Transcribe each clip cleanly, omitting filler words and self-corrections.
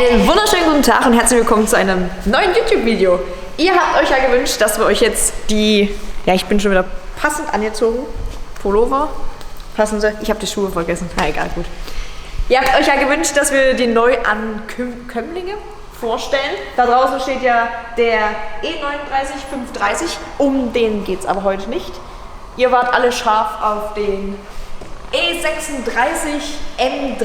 Einen wunderschönen guten Tag und herzlich willkommen zu einem neuen YouTube-Video. Ihr habt euch ja gewünscht, dass wir euch jetzt die, ja, ich bin schon wieder passend angezogen, Pullover, passende, ich habe die Schuhe vergessen, na egal, gut. Ihr habt euch ja gewünscht, dass wir die Neuankömmlinge vorstellen. Da draußen steht ja der E39 530, um den geht es aber heute nicht. Ihr wart alle scharf auf den E36 M3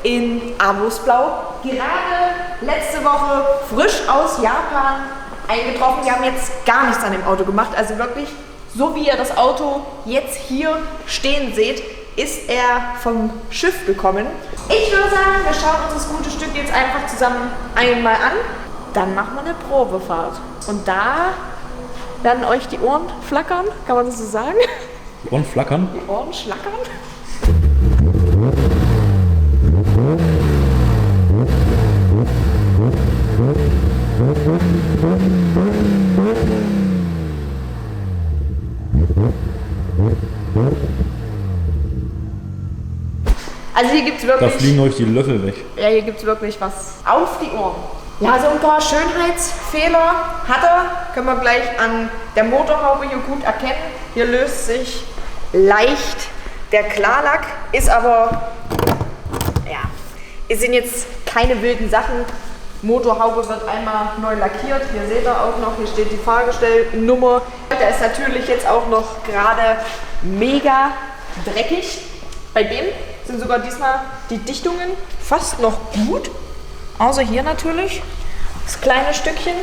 in Avusblau. Gerade letzte Woche frisch aus Japan eingetroffen. Wir haben jetzt gar nichts an dem Auto gemacht. Also wirklich, so wie ihr das Auto jetzt hier stehen seht, ist er vom Schiff gekommen. Ich würde sagen, wir schauen uns das gute Stück jetzt einfach zusammen einmal an. Dann machen wir eine Probefahrt. Und da werden euch die Ohren flackern, kann man das so sagen? Die Ohren flackern? Die Ohren schlackern? Also hier gibt es wirklich... Da fliegen euch die Löffel weg. Ja, hier gibt es wirklich was auf die Ohren. Ja, so ein paar Schönheitsfehler hat er. Können wir gleich an der Motorhaube hier gut erkennen. Hier löst sich leicht der Klarlack, ist aber, ja, es sind jetzt keine wilden Sachen. Motorhaube wird einmal neu lackiert. Hier seht ihr auch noch, hier steht die Fahrgestellnummer. Der ist natürlich jetzt auch noch gerade mega dreckig. Bei dem sind sogar diesmal die Dichtungen fast noch gut. Außer hier natürlich, das kleine Stückchen.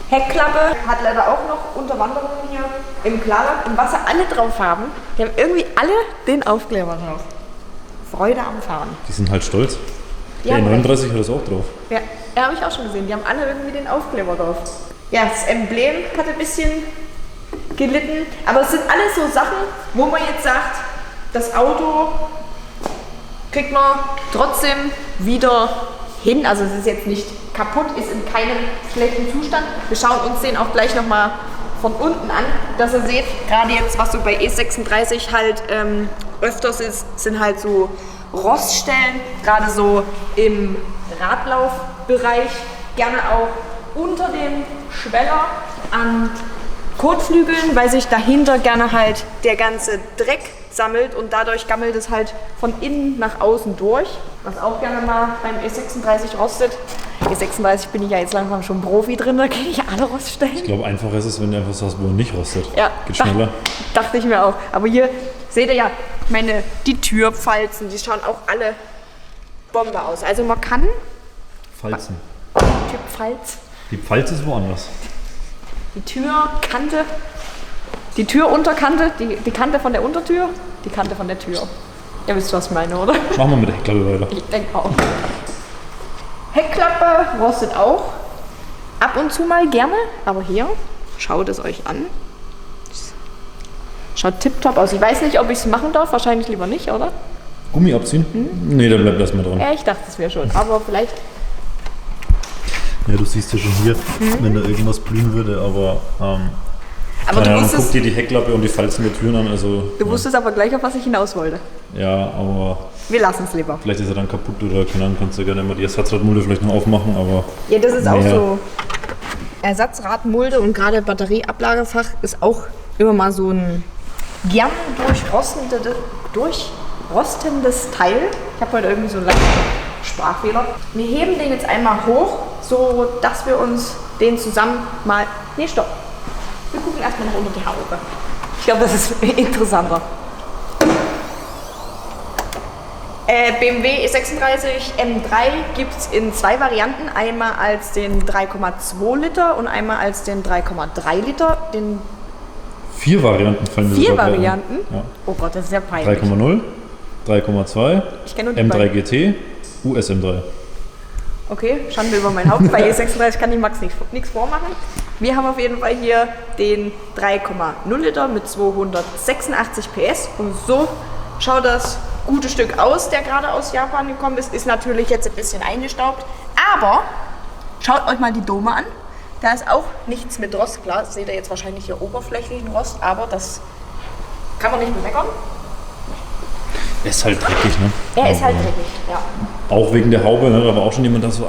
Heckklappe hat leider auch noch Unterwanderungen hier im Klarlack. Und was sie alle drauf haben, die haben irgendwie alle den Aufkleber drauf. Freude am Fahren. Die sind halt stolz. Der E39 hat das auch drauf. Ja, habe ich auch schon gesehen. Die haben alle irgendwie den Aufkleber drauf. Ja, das Emblem hat ein bisschen gelitten. Aber es sind alles so Sachen, wo man jetzt sagt, das Auto kriegt man trotzdem wieder hin. Also es ist jetzt nicht kaputt, ist in keinem schlechten Zustand. Wir schauen uns den auch gleich nochmal von unten an, dass ihr seht, gerade jetzt, was so bei E36 halt öfters ist, sind halt so Roststellen, gerade so im Radlaufbereich, gerne auch unter dem Schweller an Kotflügeln, weil sich dahinter gerne halt der ganze Dreck sammelt und dadurch gammelt es halt von innen nach außen durch, was auch gerne mal beim E36 rostet. E36 bin ich ja jetzt langsam schon Profi drin, da kenne ich alle Roststellen. Ich glaube, einfacher ist es, wenn du einfach sagst, wo er nicht rostet. Ja, geht schneller. Dachte ich mir auch. Aber hier seht ihr ja, die Türpfalzen, die schauen auch alle Bombe aus. Also man kann... Falzen. Türpfalz. Die Pfalz ist woanders. Die Türkante, die Türunterkante, die Kante von der Untertür, die Kante von der Tür. Ihr wisst, was ich meine, oder? Machen wir mit der Heckklappe weiter. Ich denke auch. Heckklappe rostet auch ab und zu mal gerne, aber hier, schaut es euch an. Schaut tipptopp aus. Ich weiß nicht, ob ich es machen darf, wahrscheinlich lieber nicht, oder? Gummi abziehen? Nee, dann bleibt erstmal dran. Ja, ich dachte es mir schon, aber vielleicht... Ja, du siehst ja schon hier, wenn da irgendwas blühen würde, aber du wusstest, guck dir die Heckklappe und die Falzen der Türen an, also... Du wusstest aber gleich, auf was ich hinaus wollte. Ja, aber... Wir lassen es lieber. Vielleicht ist er dann kaputt oder keine Ahnung, kannst du gerne immer die Ersatzradmulde vielleicht noch aufmachen, aber... Ja, das ist auch so. Ersatzradmulde und gerade Batterieablagefach ist auch immer mal so ein gern durchrostendes Teil. Ich habe heute irgendwie so einen leichten Sprachfehler. Wir heben den jetzt einmal hoch, so dass wir uns den zusammen mal... Nee, stopp. Wir gucken erstmal noch unter die Haube. Ich glaube, das ist interessanter. BMW E36 M3 gibt es in zwei Varianten. Einmal als den 3,2 Liter und einmal als den 3,3 Liter. 4 Varianten fallen mir Vier Varianten? Ja. Oh Gott, das ist ja peinlich. 3,0, 3,2, M3 GT, USM3. Okay, Schande über mein Haupt. Bei E36 kann ich Max nichts vormachen. Wir haben auf jeden Fall hier den 3,0 Liter mit 286 PS. Und so schaut das gute Stück aus, der gerade aus Japan gekommen ist. Ist natürlich jetzt ein bisschen eingestaubt. Aber schaut euch mal die Dome an. Da ist auch nichts mit Rost. Klar, seht ihr jetzt wahrscheinlich hier oberflächlichen Rost, aber das kann man nicht bemeckern. Er ist halt dreckig, ne? Er ist halt dreckig, ja. Auch wegen der Haube, ne? Da war auch schon jemand, der so,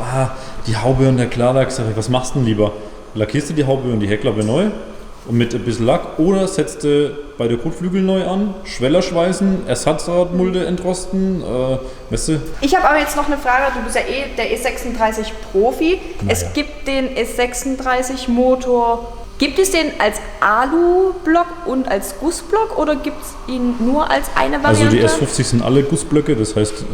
die Haube und der Klarlack, sag ich, was machst du denn lieber? Lackierst du die Haube und die Heckklappe neu und mit ein bisschen Lack oder setzt du bei der Kotflügel neu an, Schweller schweißen, Ersatzradmulde entrosten, weißt du? Ich habe aber jetzt noch eine Frage, du bist ja der E36 Profi. Naja. Es gibt den E36 Motor, gibt es den als Alu-Block und als Gussblock oder gibt es ihn nur als eine Also Variante? die S50 sind alle Gussblöcke, das heißt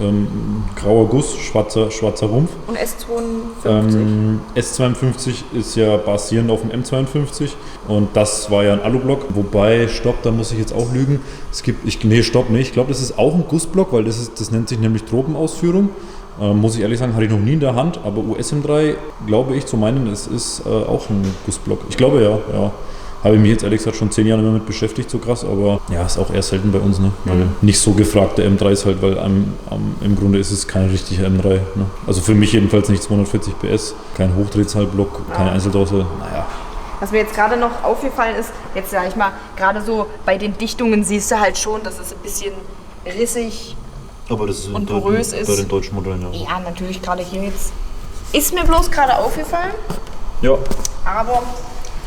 grauer Guss, schwarzer Rumpf. Und S52? S52 ist ja basierend auf dem M52 und das war ja ein Alublock. Wobei, stopp, da muss ich jetzt auch lügen. Ich glaube, das ist auch ein Gussblock, weil das nennt sich nämlich Tropenausführung. Muss ich ehrlich sagen, hatte ich noch nie in der Hand, aber USM3, glaube ich zu meinen, es ist auch ein Gussblock. Ich glaube ja. Habe ich mich jetzt ehrlich gesagt schon 10 Jahre nicht mehr mit beschäftigt, so krass, aber ja, ist auch eher selten bei uns, ne? Weil nicht so gefragt der M3 ist halt, weil im Grunde ist es kein richtiger M3. Ne? Also für mich jedenfalls nicht 240 PS, kein Hochdrehzahlblock, keine Einzeldose, naja. Was mir jetzt gerade noch aufgefallen ist, jetzt sage ich mal, gerade so bei den Dichtungen siehst du halt schon, dass es ein bisschen rissig Aber das ist und porös ist. bei den deutschen Modellen, ja. Ja, natürlich gerade hier jetzt. Ist mir bloß gerade aufgefallen, Ja, aber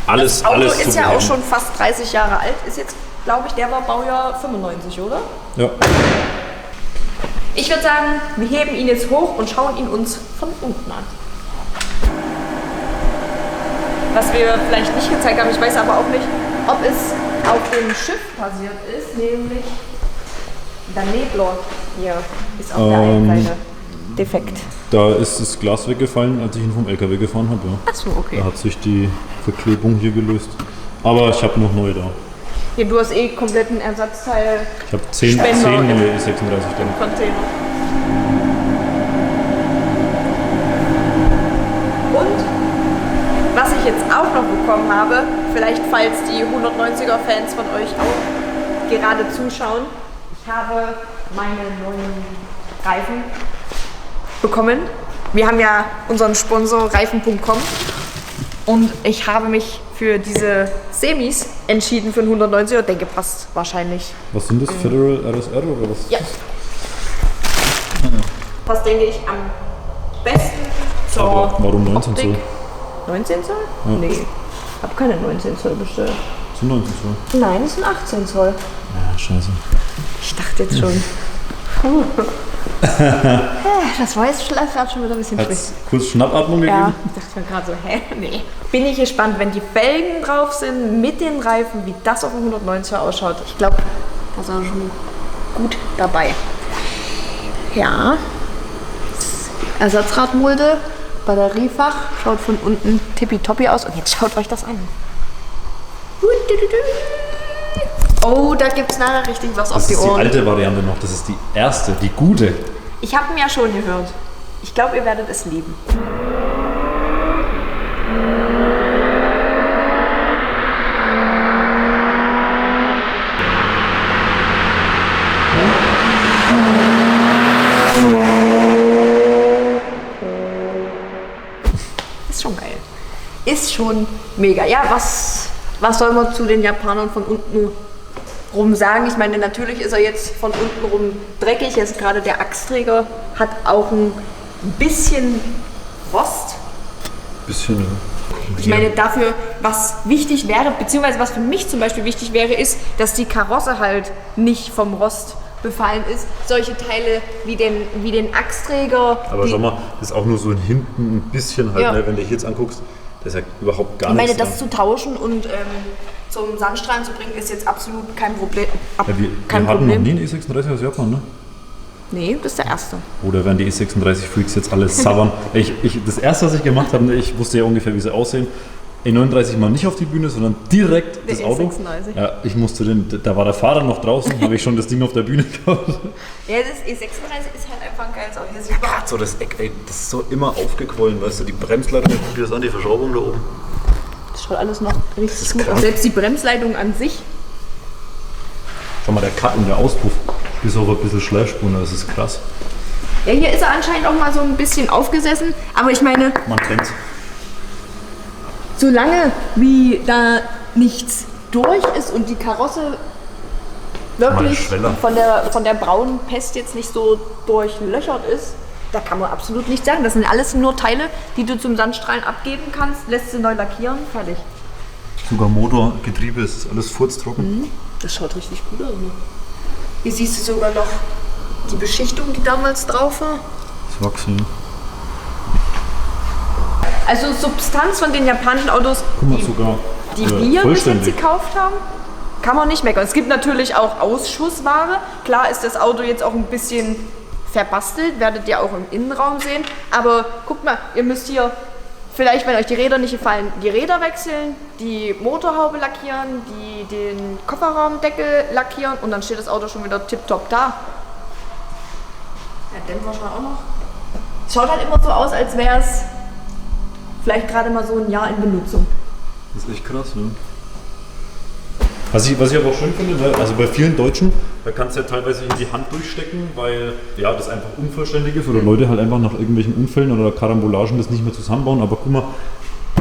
alles, das Auto alles ist zu ja auch beheben. schon fast 30 Jahre alt. Ist jetzt, glaube ich, der war Baujahr 95, oder? Ja. Ich würde sagen, wir heben ihn jetzt hoch und schauen ihn uns von unten an. Was wir vielleicht nicht gezeigt haben, ich weiß aber auch nicht, ob es auf dem Schiff passiert ist, nämlich der Nebler hier ist auf der einen Seite defekt. Da ist das Glas weggefallen, als ich ihn vom LKW gefahren habe, ja. Achso, okay. Da hat sich die Verklebung hier gelöst. Aber ich habe noch neue da. Ja, du hast eh kompletten Ersatzteil Ich habe 10 Spender neue im E36 da. Container. Und was ich jetzt auch noch bekommen habe, vielleicht falls die 190er Fans von euch auch gerade zuschauen, ich habe meine neuen Reifen bekommen. Wir haben ja unseren Sponsor Reifen.com und ich habe mich für diese Semis entschieden für einen 190er. Denke, passt wahrscheinlich. Was sind das? Federal RSR oder was? Ja. Was denke ich am besten zur Aber warum 19 Optik? Zoll? 19 Zoll? Ja. Nee, ich habe keine 19 Zoll bestellt. Das sind 19 Zoll. Nein, das sind 18 Zoll. Ja, scheiße. Ich dachte jetzt schon. Das war jetzt gerade schon wieder ein bisschen schwierig. Hat's kurz Schnappatmung gegeben? Ja, ich dachte mir gerade so, nee. Bin ich gespannt, wenn die Felgen drauf sind, mit den Reifen, wie das auf dem 190er ausschaut. Ich glaube, da ist er schon gut dabei. Ja. Ersatzradmulde, Batteriefach, schaut von unten tippitoppi aus. Und jetzt schaut euch das an. Oh, da gibt es nachher richtig was auf Das die ist die Ohren. alte Variante noch, das ist die erste, die gute. Ich habe ihn ja schon gehört. Ich glaube, ihr werdet es lieben. Ist schon geil. Ist schon mega. Ja, was soll man zu den Japanern von unten rum sagen? Ich meine, natürlich ist er jetzt von unten rum dreckig. Jetzt gerade der Achsträger hat auch ein bisschen Rost. Bisschen, ja. Ich meine, dafür, was wichtig wäre, beziehungsweise was für mich zum Beispiel wichtig wäre, ist, dass die Karosse halt nicht vom Rost befallen ist. Solche Teile wie den Achsträger. Aber schau mal, das ist auch nur so hinten ein bisschen halt, Ja. ne, wenn du dich jetzt anguckst, das ist ja überhaupt gar Ich meine, nichts das zu tauschen und zum Sandstrahlen zu bringen, ist jetzt absolut kein Problem. Ja, wir hatten noch nie einen E36 aus Japan, ne? Nee, das ist der erste. Oder werden die E36-Freaks jetzt alles sabbern? Das erste, was ich gemacht habe, ich wusste ja ungefähr, wie sie aussehen. E39 mal nicht auf die Bühne, sondern direkt das Auto. E36. Ja, ich musste da war der Fahrer noch draußen, habe ich schon das Ding auf der Bühne gehabt. Ja, das E36 ist halt einfach ein geiles Auto. Hier sieht man Gerade so das Eck, ey, das ist so immer aufgequollen, weißt du, die Bremsleitung, guck dir das an, die Verschraubung da oben. Das schaut alles noch richtig ist gut aus. krass. Selbst die Bremsleitung an sich. Schau mal, der Cut und der Auspuff, bis auf ein bisschen Schleifspuren, das ist krass. Ja, hier ist er anscheinend auch mal so ein bisschen aufgesessen. Aber ich meine, Man kennt's. solange wie da nichts durch ist und die Karosse wirklich Schweller. von der braunen Pest jetzt nicht so durchlöchert ist, Da kann man absolut nichts sagen. Das sind alles nur Teile, die du zum Sandstrahlen abgeben kannst, lässt sie neu lackieren, fertig. Sogar Motor, Getriebe, es ist alles furztrocken. Das schaut richtig gut aus. Hier siehst du sogar noch die Beschichtung, die damals drauf war. Das Wachsen. Also Substanz von den japanischen Autos, Guck mal, sogar die wir bis jetzt vollständig. gekauft haben, kann man nicht meckern. Es gibt natürlich auch Ausschussware. Klar ist das Auto jetzt auch ein bisschen verbastelt, werdet ihr auch im Innenraum sehen. Aber guckt mal, ihr müsst hier vielleicht, wenn euch die Räder nicht gefallen, die Räder wechseln, die Motorhaube lackieren, den Kofferraumdeckel lackieren und dann steht das Auto schon wieder tipptopp da. Ja, Dämpfer schon auch noch. Es schaut halt immer so aus, als wäre es vielleicht gerade mal so ein Jahr in Benutzung. Das ist echt krass, ne? Was ich aber auch schön finde, ne? Also bei vielen Deutschen, da kannst du ja teilweise in die Hand durchstecken, weil ja, das einfach unvollständig ist oder Leute halt einfach nach irgendwelchen Unfällen oder Karambolagen das nicht mehr zusammenbauen. Aber guck mal,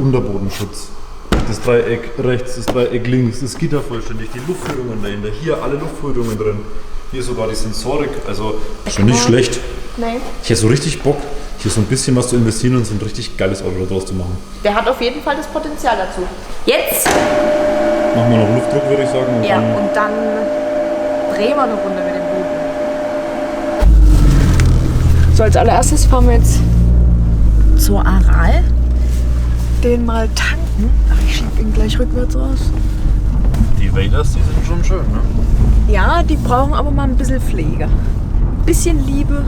Unterbodenschutz, das Dreieck rechts, das Dreieck links, das Gitter vollständig, die Luftführungen dahinter, hier alle Luftführungen drin, hier sogar die Sensorik, also schon nicht schlecht. Nee. Ich hätte so richtig Bock, hier so ein bisschen was zu investieren und so ein richtig geiles Auto daraus zu machen. Der hat auf jeden Fall das Potenzial dazu. Jetzt? Machen wir noch Luftdruck, würde ich sagen. Ja, und dann drehen wir eine Runde mit dem Boden. So, als allererstes fahren wir jetzt zur Aral. Den mal tanken. Ach, ich schieb ihn gleich rückwärts raus. Die Wailers, die sind schon schön, ne? Ja, die brauchen aber mal ein bisschen Pflege. Ein bisschen Liebe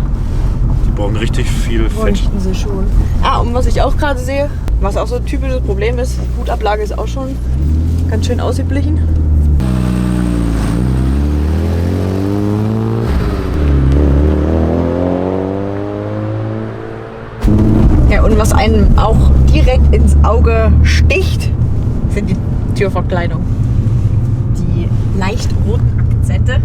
Die brauchen richtig viel Fett. bräuchten sie schon. Ah, und was ich auch gerade sehe, was auch so ein typisches Problem ist, Hutablage ist auch schon ganz schön ausgeblichen. Ja, und was einem auch direkt ins Auge sticht, sind die Türverkleidung. Die leicht roten Akzente.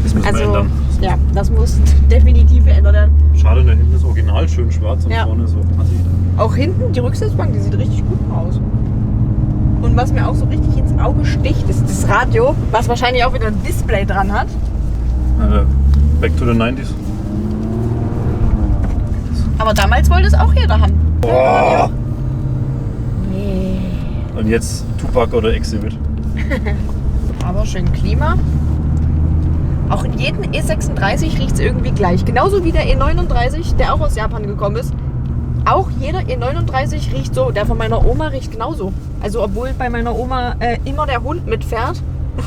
Das müssen wir Also, ändern. ja, das muss definitiv geändert werden. Schade, da hinten ist original schön schwarz und Ja. vorne so assi. Auch hinten, die Rücksitzbank, die sieht richtig gut aus. Und was mir auch so richtig ins Auge sticht, ist das Radio, was wahrscheinlich auch wieder ein Display dran hat. Back to the 90s. Aber damals wollte es auch jeder haben. Boah. Nee. Und jetzt Tupac oder Exhibit. Aber schön Klima. Auch in jedem E36 riecht es irgendwie gleich. Genauso wie der E39, der auch aus Japan gekommen ist. Auch jeder E39 riecht so. Der von meiner Oma riecht genauso. Also obwohl bei meiner Oma immer der Hund mitfährt,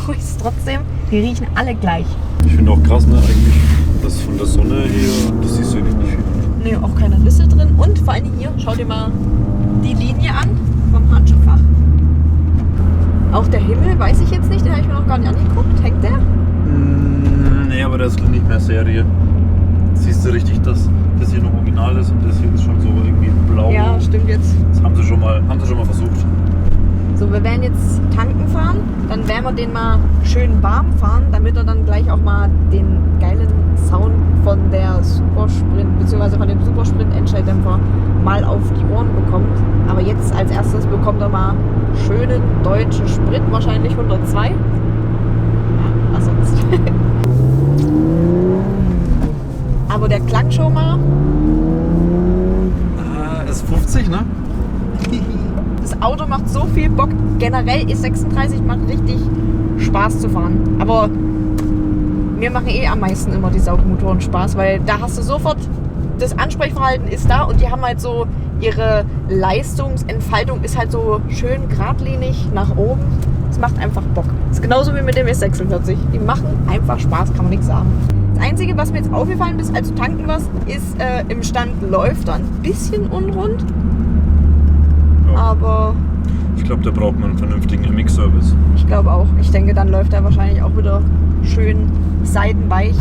riecht es trotzdem. Die riechen alle gleich. Ich finde auch krass, ne, eigentlich, dass von der Sonne hier, das siehst du eigentlich nicht viel. Nee, auch keine Risse drin. Und vor allem hier, schau dir mal die Linie an vom Handschuhfach. Auch der Himmel, weiß ich jetzt nicht, den habe ich mir noch gar nicht angeguckt. Hängt der? Nee, aber das ist nicht mehr Serie. Siehst du richtig, dass das hier noch original ist und das hier ist schon so irgendwie blau. Ja, stimmt jetzt. Das haben sie schon mal versucht. So, wir werden jetzt tanken fahren, dann werden wir den mal schön warm fahren, damit er dann gleich auch mal den geilen Sound von der Supersprint bzw. von dem Supersprint-Endschalldämpfer mal auf die Ohren bekommt. Aber jetzt als erstes bekommt er mal schönen deutschen Sprit, wahrscheinlich 102. Ja, was sonst. Aber der klang schon mal. Ist 50, ne? Das Auto macht so viel Bock. Generell E36 macht richtig Spaß zu fahren. Aber mir machen am meisten immer die Saugmotoren Spaß, weil da hast du sofort, das Ansprechverhalten ist da und die haben halt so, ihre Leistungsentfaltung ist halt so schön geradlinig nach oben. Es macht einfach Bock. Das ist genauso wie mit dem E46. Die machen einfach Spaß, kann man nichts sagen. Das Einzige, was mir jetzt aufgefallen ist, als du tanken warst, ist im Stand läuft da ein bisschen unrund. Ja. Aber Ich glaube, da braucht man einen vernünftigen MX-Service. ich glaube auch. Ich denke, dann läuft er wahrscheinlich auch wieder schön seidenweich.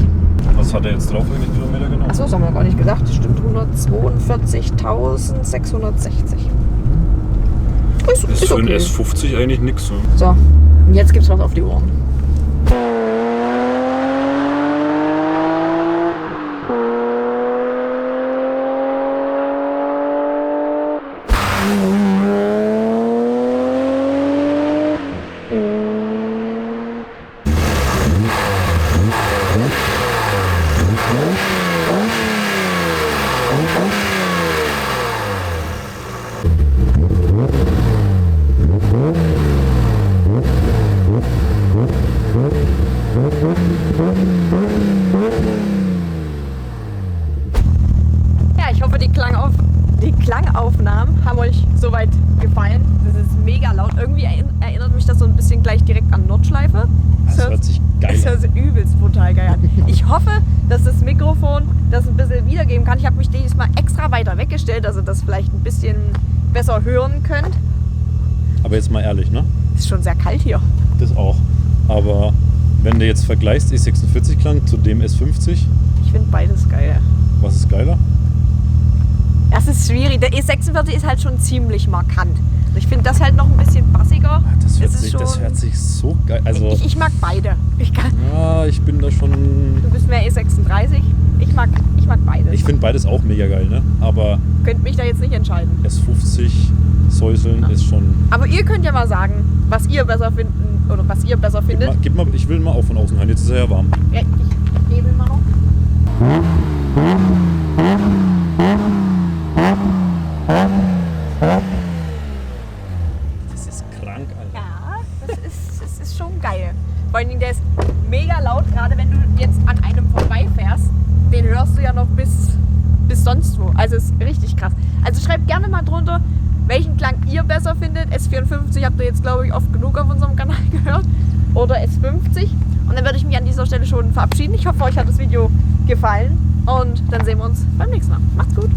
Was hat er jetzt drauf, wie viele Kilometer genau? Achso, das haben wir gar nicht gesagt. Stimmt, 142.660. Ist für einen okay. S50 eigentlich nix. Ne? So, und jetzt gibt's was auf die Ohren. Ja, ich hoffe, die Klangaufnahmen haben euch soweit gefallen. Das ist mega laut. Irgendwie erinnert mich das so ein bisschen gleich direkt an Nordschleife. Das hört sich geil an. Das hört sich übelst brutal geil an. Ich hoffe, dass das Mikrofon das ein bisschen wiedergeben kann. Ich habe mich diesmal extra weiter weggestellt, dass ihr das vielleicht ein bisschen besser hören könnt. Aber jetzt mal ehrlich, ne? Es ist schon sehr kalt hier. Das auch. Aber wenn du jetzt vergleichst E46-Klang zu dem S50, Ich finde beides geil. was ist geiler? Das ist schwierig. Der E46 ist halt schon ziemlich markant. Ich finde das halt noch ein bisschen bassiger. Das hört, Es ist sich, schon, das hört sich so geil. Also, ich mag beide. ich bin da schon. Du bist mehr E36. Ich mag beides. Ich finde beides auch mega geil, ne? Aber Könnt mich da jetzt nicht entscheiden. S50 säuseln ist schon. Aber ihr könnt ja mal sagen, was ihr besser finden oder was ihr besser findet. Gib mal, ich will mal auch von außen rein. Jetzt ist er ja warm. Ja, ich gebe mal noch. Das ist krank, Alter. Ja, das ist schon geil. Vor allen Dingen, der ist mega laut, gerade wenn du jetzt an einem vorbeifährst. Den hörst du ja noch bis sonst wo. Also ist richtig krass. Also schreibt gerne mal drunter, welchen Klang ihr besser findet. S54 habt ihr jetzt, glaube ich, oft genug auf unserem Kanal gehört. Oder S50. Und dann würde ich mich an dieser Stelle schon verabschieden. Ich hoffe, euch hat das Video gefallen. Und dann sehen wir uns beim nächsten Mal. Macht's gut.